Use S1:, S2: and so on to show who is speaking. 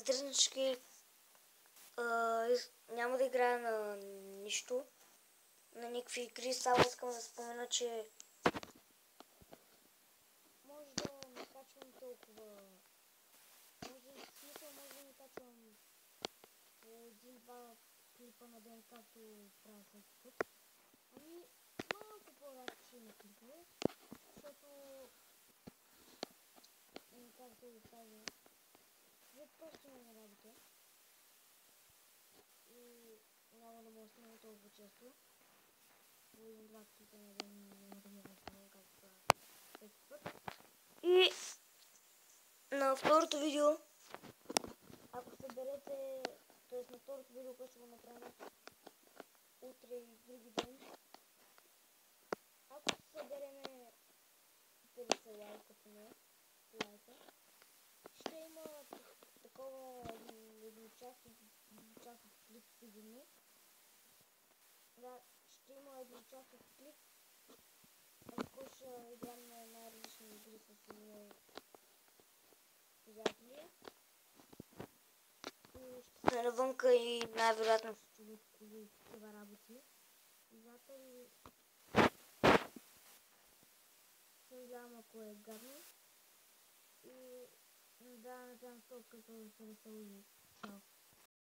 S1: тръзнички. Няма да играя на нищо. На никакви игри. Само искам да спомена, че може да не качвам толкова. Може да не качвам по 1-2 клипа на ден, както правя всеки път. Ами, малко по-рядко ще има клипове, защото, както ви кажа, вие просто няма работа и няма да мога да снимам толкова често. По 1-2 клипа на ден няма да мога да снимам, както правя всеки път. И на второто видео, ако съберете, т.е. на второто видео, което ще го направим утре и други ден, ако събереме 50 лайка поне, ще има такова едночасов клип сигурно. Да, ще има едночасов клип, в който ще играем на най-различни игри с мои приятели. И ще сме навънка и най-вероятно ще чуват коли и такива работи. Изата и съжалявам, ако е гадно. И да, надявам се, като се разсължи. Чао.